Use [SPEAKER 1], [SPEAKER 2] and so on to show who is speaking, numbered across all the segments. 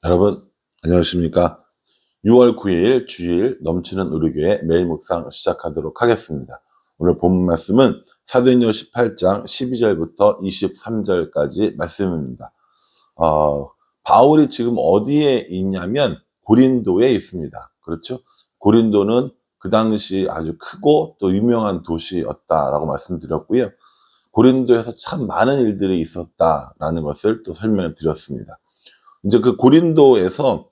[SPEAKER 1] 여러분 안녕하십니까? 6월 9일 주일 넘치는 우리교회 매일 묵상 시작하도록 하겠습니다. 오늘 본문 말씀은 사도행전 18장 12절부터 23절까지 말씀입니다. 바울이 지금 어디에 있냐면 고린도에 있습니다. 그렇죠? 고린도는 그 당시 아주 크고 또 유명한 도시였다라고 말씀드렸고요. 고린도에서 참 많은 일들이 있었다라는 것을 또 설명을 드렸습니다. 이제 그 고린도에서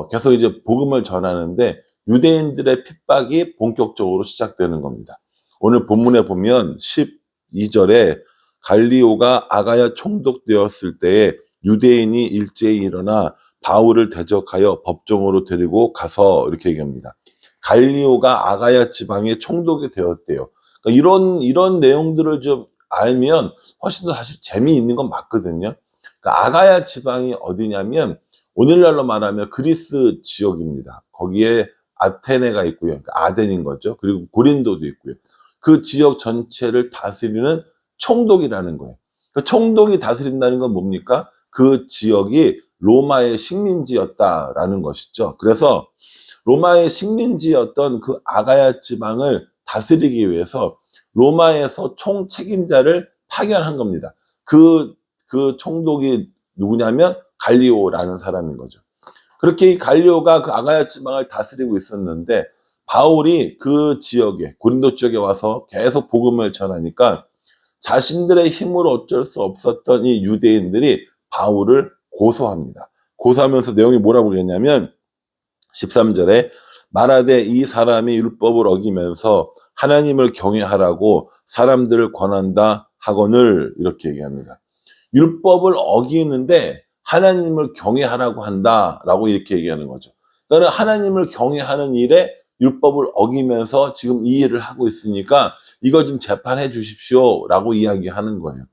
[SPEAKER 1] 계속 이제 복음을 전하는데 유대인들의 핍박이 본격적으로 시작되는 겁니다. 오늘 본문에 보면 12절에 갈리오가 아가야 총독되었을 때에 유대인이 일제히 일어나 바울을 대적하여 법정으로 데리고 가서 이렇게 얘기합니다. 갈리오가 아가야 지방의 총독이 되었대요. 그러니까 이런 내용들을 좀 알면 훨씬 더 사실 재미있는 건 맞거든요. 그러니까 아가야 지방이 어디냐면 오늘날로 말하면 그리스 지역입니다. 거기에 아테네가 있고요. 그러니까 아덴인 거죠. 그리고 고린도도 있고요. 그 지역 전체를 다스리는 총독이라는 거예요. 그러니까 총독이 다스린다는 건 뭡니까? 그 지역이 로마의 식민지였다라는 것이죠. 그래서 로마의 식민지였던 그 아가야 지방을 다스리기 위해서 로마에서 총책임자를 파견한 겁니다. 그 총독이 누구냐면 갈리오라는 사람인 거죠. 그렇게 갈리오가 그 아가야 지방을 다스리고 있었는데 바울이 그 지역에 고린도 쪽에 와서 계속 복음을 전하니까 자신들의 힘으로 어쩔 수 없었던 이 유대인들이 바울을 고소합니다. 고소하면서 내용이 뭐라고 그랬냐면 13절에 말하되 이 사람이 율법을 어기면서 하나님을 경외하라고 사람들을 권한다 하거늘 이렇게 얘기합니다. 율법을 어기는데 하나님을 경외하라고 한다라고 이렇게 얘기하는 거죠. 그러니까 하나님을 경외하는 일에 율법을 어기면서 지금 이 일을 하고 있으니까 이거 좀 재판해 주십시오라고 이야기하는 거예요.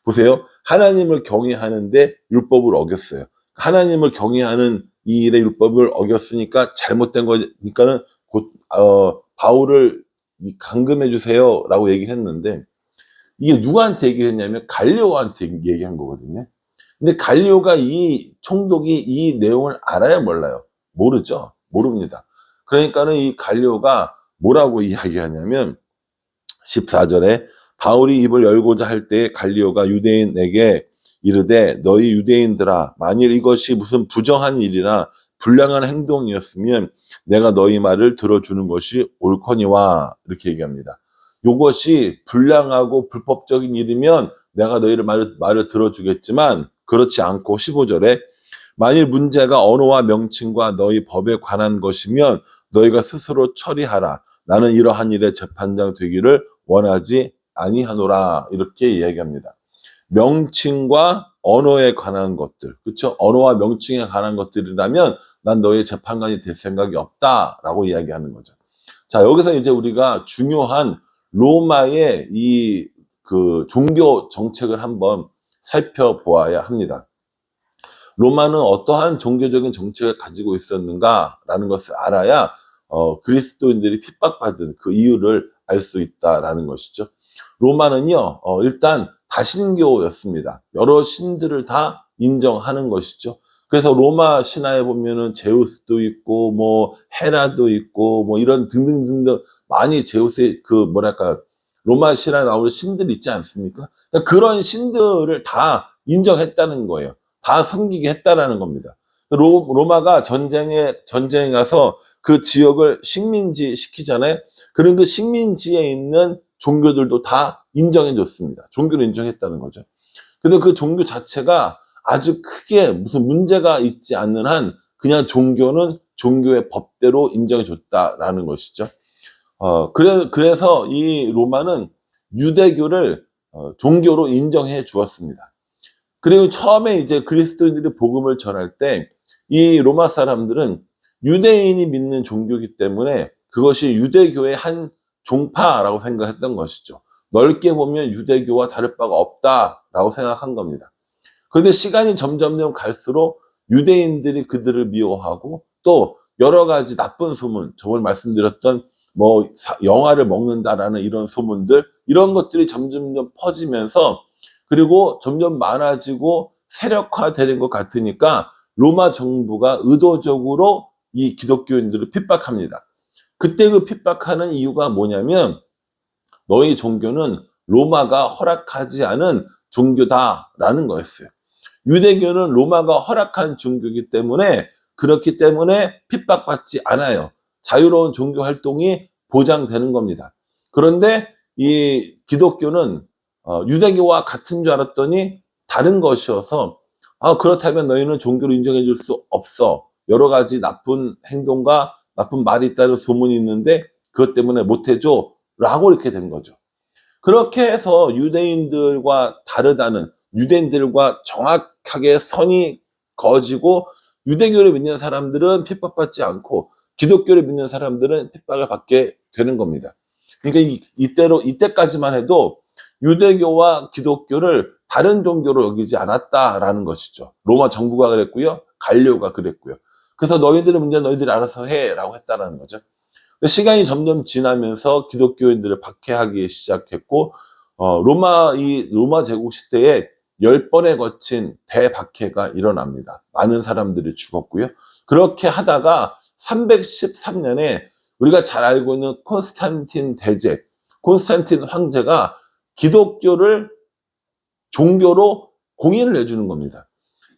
[SPEAKER 1] 보세요. 하나님을 경외하는데 율법을 어겼어요. 하나님을 경외하는 이 일에 율법을 어겼으니까 잘못된 거니까는 곧 바울을 감금해 주세요라고 얘기를 했는데 이게 누구한테 얘기했냐면 갈리오한테 얘기한 거거든요. 근데 갈리오가 이 총독이 이 내용을 알아요, 몰라요? 모르죠. 모릅니다. 그러니까는 이 갈리오가 뭐라고 이야기하냐면 14절에 바울이 입을 열고자 할 때 갈리오가 유대인에게 이르되 너희 유대인들아 만일 이것이 무슨 부정한 일이나 불량한 행동이었으면 내가 너희 말을 들어주는 것이 옳거니와 이렇게 얘기합니다. 이것이 불량하고 불법적인 일이면 내가 너희를 말을 들어주겠지만 그렇지 않고 15절에 만일 문제가 언어와 명칭과 너희 법에 관한 것이면 너희가 스스로 처리하라. 나는 이러한 일에 재판장 되기를 원하지 아니하노라. 이렇게 이야기합니다. 명칭과 언어에 관한 것들, 그렇죠? 언어와 명칭에 관한 것들이라면 난 너의 재판관이 될 생각이 없다라고 이야기하는 거죠. 자, 여기서 이제 우리가 중요한 로마의 이 종교 정책을 한번 살펴보아야 합니다. 로마는 어떠한 종교적인 정책을 가지고 있었는가라는 것을 알아야 그리스도인들이 핍박받은 그 이유를 알 수 있다라는 것이죠. 로마는요, 일단 다신교였습니다. 여러 신들을 다 인정하는 것이죠. 그래서 로마 신화에 보면은 제우스도 있고, 뭐, 헤라도 있고, 뭐, 이런 등등등등 많이 제우스의 로마 신화에 나오는 신들 있지 않습니까? 그러니까 그런 신들을 다 인정했다는 거예요. 다 섬기게 했다라는 겁니다. 로마가 전쟁에 가서 그 지역을 식민지 시키잖아요. 그런 그 식민지에 있는 종교들도 다 인정해 줬습니다. 종교를 인정했다는 거죠. 그래서 그 종교 자체가 아주 크게 무슨 문제가 있지 않는 한 그냥 종교는 종교의 법대로 인정해 줬다라는 것이죠. 그래서 이 로마는 유대교를 종교로 인정해 주었습니다. 그리고 처음에 이제 그리스도인들이 복음을 전할 때 이 로마 사람들은 유대인이 믿는 종교이기 때문에 그것이 유대교의 한 종파라고 생각했던 것이죠. 넓게 보면 유대교와 다를 바가 없다라고 생각한 겁니다. 그런데 시간이 점점 갈수록 유대인들이 그들을 미워하고 또 여러 가지 나쁜 소문, 저번에 말씀드렸던 뭐 영아를 먹는다라는 이런 소문들, 이런 것들이 점점 퍼지면서 그리고 점점 많아지고 세력화되는 것 같으니까 로마 정부가 의도적으로 이 기독교인들을 핍박합니다. 그때 그 핍박하는 이유가 뭐냐면 너희 종교는 로마가 허락하지 않은 종교다라는 거였어요. 유대교는 로마가 허락한 종교이기 때문에 그렇기 때문에 핍박받지 않아요. 자유로운 종교 활동이 보장되는 겁니다. 그런데 이 기독교는 유대교와 같은 줄 알았더니 다른 것이어서 그렇다면 너희는 종교를 인정해 줄 수 없어. 여러 가지 나쁜 행동과 나쁜 말이 있다는 소문이 있는데 그것 때문에 못 해줘 라고 이렇게 된 거죠. 그렇게 해서 유대인들과 다르다는, 유대인들과 정확하게 선이 그어지고 유대교를 믿는 사람들은 핍박받지 않고 기독교를 믿는 사람들은 핍박을 받게 되는 겁니다. 그러니까 이때까지만 해도 유대교와 기독교를 다른 종교로 여기지 않았다라는 것이죠. 로마 정부가 그랬고요. 갈리오가 그랬고요. 그래서 너희들의 문제는 너희들이 알아서 해라고 했다라는 거죠. 시간이 점점 지나면서 기독교인들을 박해하기 시작했고, 로마 제국 시대에 10번에 거친 대박해가 일어납니다. 많은 사람들이 죽었고요. 그렇게 하다가 313년에 우리가 잘 알고 있는 콘스탄틴 대제, 콘스탄틴 황제가 기독교를 종교로 공인을 해주는 겁니다.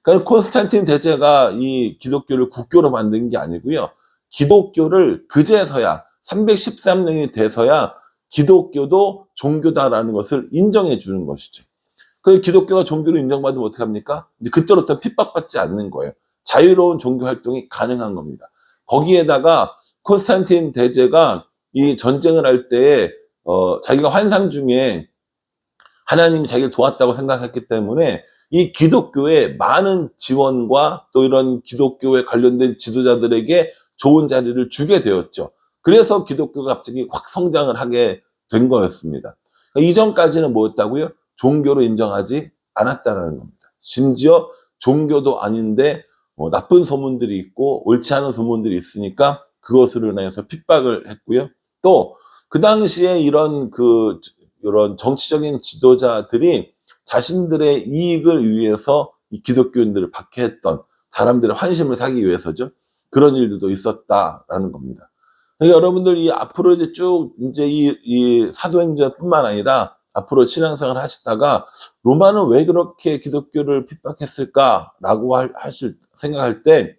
[SPEAKER 1] 그러니까 콘스탄틴 대제가 이 기독교를 국교로 만든 게 아니고요. 기독교를 그제서야 313년이 돼서야 기독교도 종교다라는 것을 인정해 주는 것이죠. 그 기독교가 종교로 인정받으면 어떻게 합니까? 이제 그때부터 핍박받지 않는 거예요. 자유로운 종교 활동이 가능한 겁니다. 거기에다가 콘스탄틴 대제가 이 전쟁을 할 때에 자기가 환상 중에 하나님이 자기를 도왔다고 생각했기 때문에 이 기독교에 많은 지원과 또 이런 기독교에 관련된 지도자들에게 좋은 자리를 주게 되었죠. 그래서 기독교가 갑자기 확 성장을 하게 된 거였습니다. 이전까지는 뭐였다고요? 종교로 인정하지 않았다는 겁니다. 심지어 종교도 아닌데 나쁜 소문들이 있고 옳지 않은 소문들이 있으니까 그것으로 인해서 핍박을 했고요. 또 그 당시에 이런 정치적인 지도자들이 자신들의 이익을 위해서 이 기독교인들을 박해했던 사람들의 환심을 사기 위해서죠. 그런 일들도 있었다라는 겁니다. 그러니까 여러분들 앞으로 이제 쭉 이 사도행전뿐만 아니라 앞으로 신앙생활 하시다가 로마는 왜 그렇게 기독교를 핍박했을까라고 생각할 때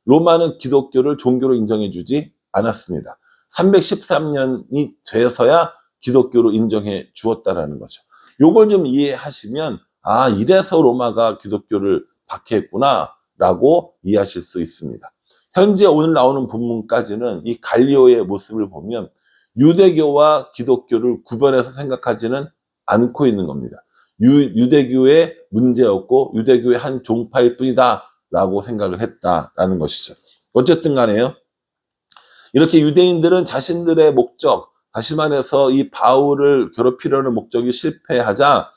[SPEAKER 1] 로마는 기독교를 종교로 인정해 주지 않았습니다. 313년이 돼서야 기독교로 인정해 주었다라는 거죠. 요걸 좀 이해하시면 이래서 로마가 기독교를 박해했구나라고 이해하실 수 있습니다. 현재 오늘 나오는 본문까지는 이 갈리오의 모습을 보면 유대교와 기독교를 구별해서 생각하지는 않고 있는 겁니다. 유대교의 문제였고 유대교의 한 종파일 뿐이다 라고 생각을 했다라는 것이죠. 어쨌든 간에요. 이렇게 유대인들은 자신들의 목적, 다시 말해서 이 바울을 괴롭히려는 목적이 실패하자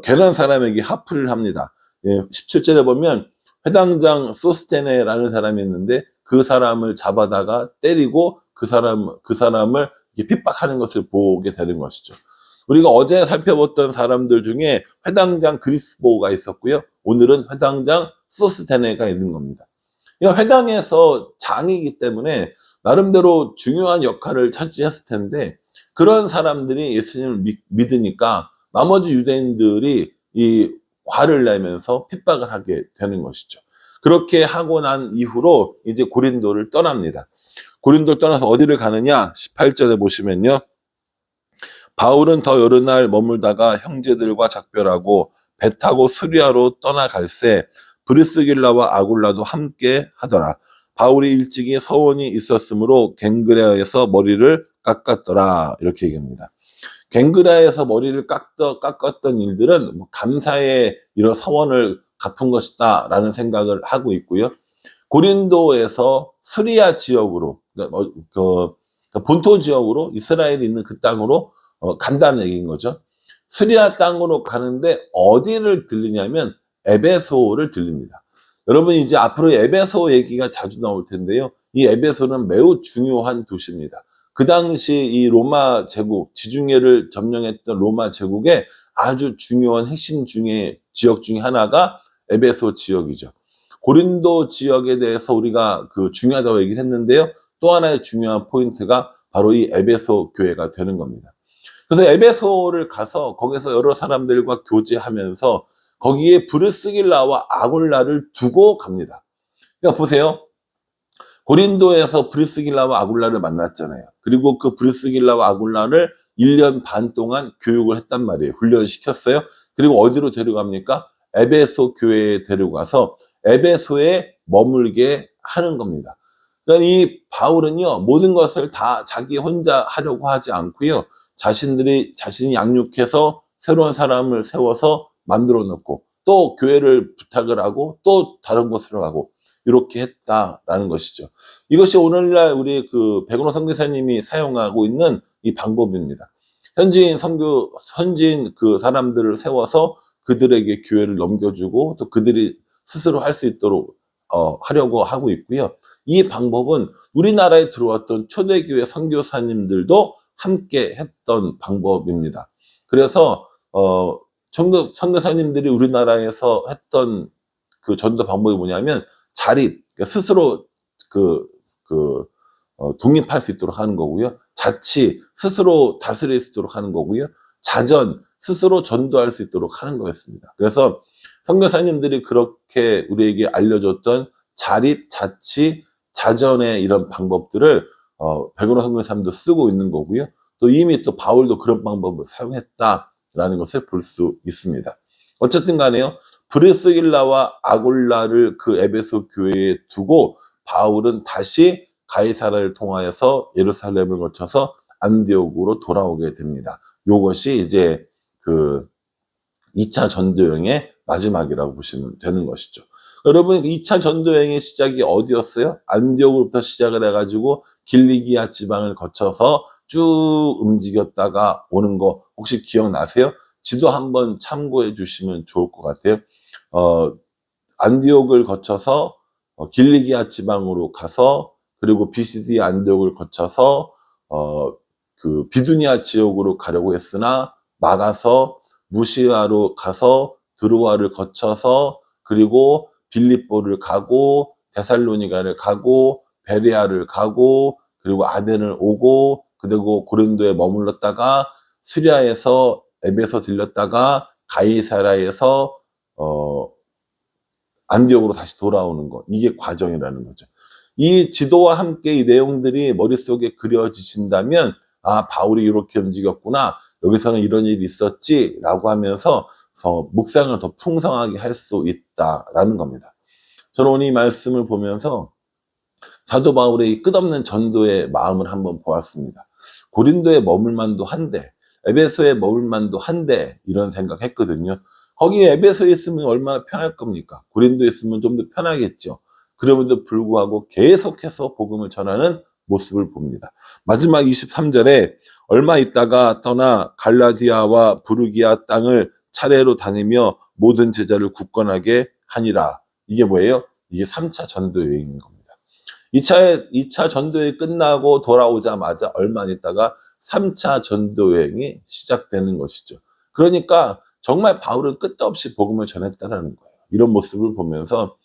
[SPEAKER 1] 괜한 사람에게 하프를 합니다. 17절에 보면 회당장 소스테네라는 사람이 있는데 그 사람을 잡아다가 때리고 그 사람을 핍박하는 것을 보게 되는 것이죠. 우리가 어제 살펴봤던 사람들 중에 회당장 그리스보가 있었고요. 오늘은 회당장 소스테네가 있는 겁니다. 회당에서 장이기 때문에 나름대로 중요한 역할을 차지했을 텐데 그런 사람들이 예수님을 믿으니까 나머지 유대인들이 이 화를 내면서 핍박을 하게 되는 것이죠. 그렇게 하고 난 이후로 이제 고린도를 떠납니다. 고린도를 떠나서 어디를 가느냐? 18절에 보시면요. 바울은 더 여러 날 머물다가 형제들과 작별하고 배 타고 스리아로 떠나갈새 브리스길라와 아굴라도 함께 하더라. 바울이 일찍이 서원이 있었으므로 갱그레아에서 머리를 깎았더라. 이렇게 얘기합니다. 갱그라에서 머리를 깎았던 일들은 감사의 이런 서원을 갚은 것이다 라는 생각을 하고 있고요. 고린도에서 스리아 지역으로 본토 지역으로 이스라엘이 있는 그 땅으로 간다는 얘기인 거죠. 스리아 땅으로 가는데 어디를 들리냐면 에베소를 들립니다. 여러분 이제 앞으로 에베소 얘기가 자주 나올 텐데요. 이 에베소는 매우 중요한 도시입니다. 그 당시 이 로마 제국, 지중해를 점령했던 로마 제국의 아주 중요한 핵심 지역 중에 하나가 에베소 지역이죠. 고린도 지역에 대해서 우리가 중요하다고 얘기를 했는데요. 또 하나의 중요한 포인트가 바로 이 에베소 교회가 되는 겁니다. 그래서 에베소를 가서 거기서 여러 사람들과 교제하면서 거기에 브리스길라와 아굴라를 두고 갑니다. 그러니까 보세요. 고린도에서 브리스길라와 아굴라를 만났잖아요. 그리고 그 브리스길라와 아굴라를 1년 반 동안 교육을 했단 말이에요. 훈련시켰어요. 그리고 어디로 데려갑니까? 에베소 교회에 데려가서 에베소에 머물게 하는 겁니다. 그러니까 이 바울은요, 모든 것을 다 자기 혼자 하려고 하지 않고요, 자신이 양육해서 새로운 사람을 세워서 만들어 놓고, 또 교회를 부탁을 하고, 또 다른 곳으로 가고, 이렇게 했다라는 것이죠. 이것이 오늘날 우리 백은호 선교사님이 사용하고 있는 이 방법입니다. 현지인 사람들을 세워서 그들에게 교회를 넘겨주고, 또 그들이 스스로 할 수 있도록 하려고 하고 있고요. 이 방법은 우리나라에 들어왔던 초대교회 선교사님들도 함께 했던 방법입니다. 그래서 선교사님들이 우리나라에서 했던 그 전도 방법이 뭐냐면 자립, 그러니까 스스로 독립할 수 있도록 하는 거고요. 자치, 스스로 다스릴 수 있도록 하는 거고요. 자전, 스스로 전도할 수 있도록 하는 거였습니다. 그래서 선교사님들이 그렇게 우리에게 알려줬던 자립, 자치, 자전의 이런 방법들을 백은호 선교사님도 쓰고 있는 거고요. 또 이미 또 바울도 그런 방법을 사용했다라는 것을 볼 수 있습니다. 어쨌든 간에요. 브리스길라와 아굴라를 그 에베소 교회에 두고 바울은 다시 가이사라를 통하여서 예루살렘을 거쳐서 안디옥으로 돌아오게 됩니다. 이것이 이제 2차 전도여행의 마지막이라고 보시면 되는 것이죠. 여러분, 2차 전도여행의 시작이 어디였어요? 안디옥으로부터 시작을 해가지고 길리기아 지방을 거쳐서 쭉 움직였다가 오는 거 혹시 기억나세요? 지도 한번 참고해 주시면 좋을 것 같아요. 안디옥을 거쳐서 길리기아 지방으로 가서, 그리고 비시디 안디옥을 거쳐서 비두니아 지역으로 가려고 했으나 막아서 무시아로 가서 드로아를 거쳐서, 그리고 빌립보를 가고 데살로니가를 가고 베레아를 가고, 그리고 아덴을 오고, 그리고 고린도에 머물렀다가 시리아에서 에베소 들렸다가 가이사라에서 안디옥으로 다시 돌아오는 것, 이게 과정이라는 거죠. 이 지도와 함께 이 내용들이 머릿속에 그려지신다면, 아, 바울이 이렇게 움직였구나, 여기서는 이런 일이 있었지 라고 하면서 묵상을 더 풍성하게 할 수 있다라는 겁니다. 저는 오늘 이 말씀을 보면서 사도 바울의 이 끝없는 전도의 마음을 한번 보았습니다. 고린도에 머물 만도 한데, 에베소에 머물 만도 한데, 이런 생각했거든요. 거기 에베소에 있으면 얼마나 편할 겁니까? 고린도에 있으면 좀 더 편하겠죠. 그럼에도 불구하고 계속해서 복음을 전하는 모습을 봅니다. 마지막 23절에 얼마 있다가 떠나 갈라디아와 부르기아 땅을 차례로 다니며 모든 제자를 굳건하게 하니라. 이게 뭐예요? 이게 3차 전도 여행인 겁니다. 2차 전도여행이 끝나고 돌아오자마자 얼마 안 있다가 3차 전도 여행이 시작되는 것이죠. 그러니까 정말 바울은 끝도 없이 복음을 전했다는 거예요. 이런 모습을 보면서,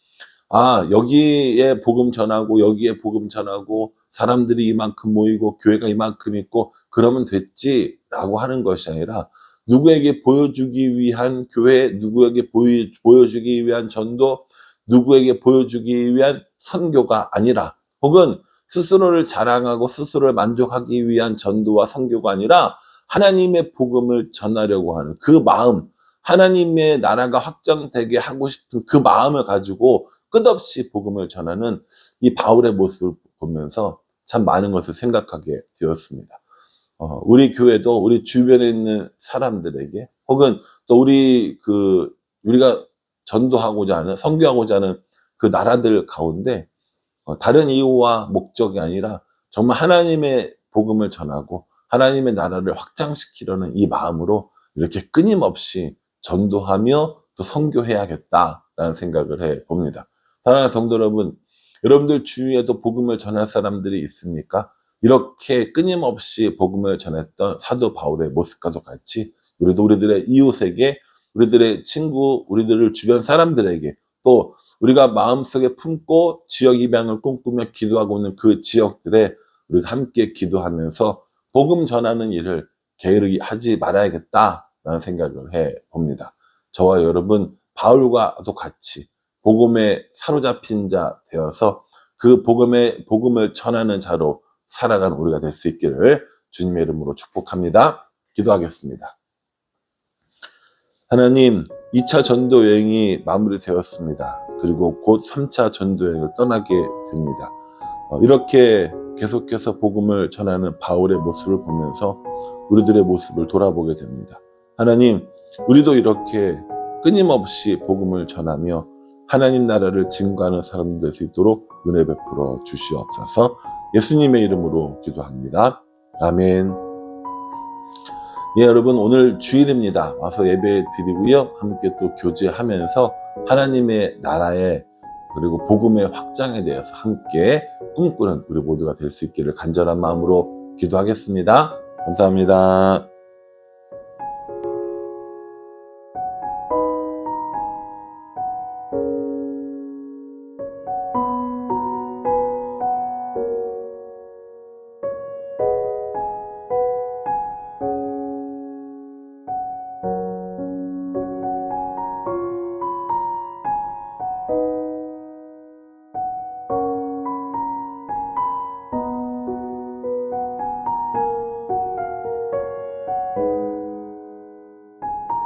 [SPEAKER 1] 아, 여기에 복음 전하고 여기에 복음 전하고 사람들이 이만큼 모이고 교회가 이만큼 있고 그러면 됐지라고 하는 것이 아니라, 누구에게 보여주기 위한 교회, 누구에게 보여주기 위한 전도, 누구에게 보여주기 위한 선교가 아니라, 혹은 스스로를 자랑하고 스스로를 만족하기 위한 전도와 선교가 아니라 하나님의 복음을 전하려고 하는 그 마음, 하나님의 나라가 확장되게 하고 싶은 그 마음을 가지고 끝없이 복음을 전하는 이 바울의 모습을 보면서 참 많은 것을 생각하게 되었습니다. 우리 교회도 우리 주변에 있는 사람들에게, 혹은 또 우리가 전도하고자 하는, 선교하고자 하는 그 나라들 가운데 다른 이유와 목적이 아니라 정말 하나님의 복음을 전하고 하나님의 나라를 확장시키려는 이 마음으로 이렇게 끊임없이 전도하며 또 선교해야겠다라는 생각을 해봅니다. 사랑하는 성도 여러분, 여러분들 주위에도 복음을 전할 사람들이 있습니까? 이렇게 끊임없이 복음을 전했던 사도 바울의 모습과도 같이 우리도 우리들의 이웃에게, 우리들의 친구, 우리들을 주변 사람들에게, 또 우리가 마음속에 품고 지역 입양을 꿈꾸며 기도하고 있는 그 지역들에 우리가 함께 기도하면서 복음 전하는 일을 게으르게 하지 말아야겠다라는 생각을 해 봅니다. 저와 여러분 바울과도 같이 복음에 사로잡힌 자 되어서 그 복음을 전하는 자로 살아가는 우리가 될 수 있기를 주님의 이름으로 축복합니다. 기도하겠습니다. 하나님, 2차 전도 여행이 마무리되었습니다. 그리고 곧 3차 전도 여행을 떠나게 됩니다. 이렇게 계속해서 복음을 전하는 바울의 모습을 보면서 우리들의 모습을 돌아보게 됩니다. 하나님, 우리도 이렇게 끊임없이 복음을 전하며 하나님 나라를 증거하는 사람들 될 수 있도록 은혜 베풀어 주시옵소서. 예수님의 이름으로 기도합니다. 아멘. 예, 여러분 오늘 주일입니다. 와서 예배 드리고요. 함께 또 교제하면서 하나님의 나라에 그리고 복음의 확장에 대해서 함께 꿈꾸는 우리 모두가 될 수 있기를 간절한 마음으로 기도하겠습니다. 감사합니다.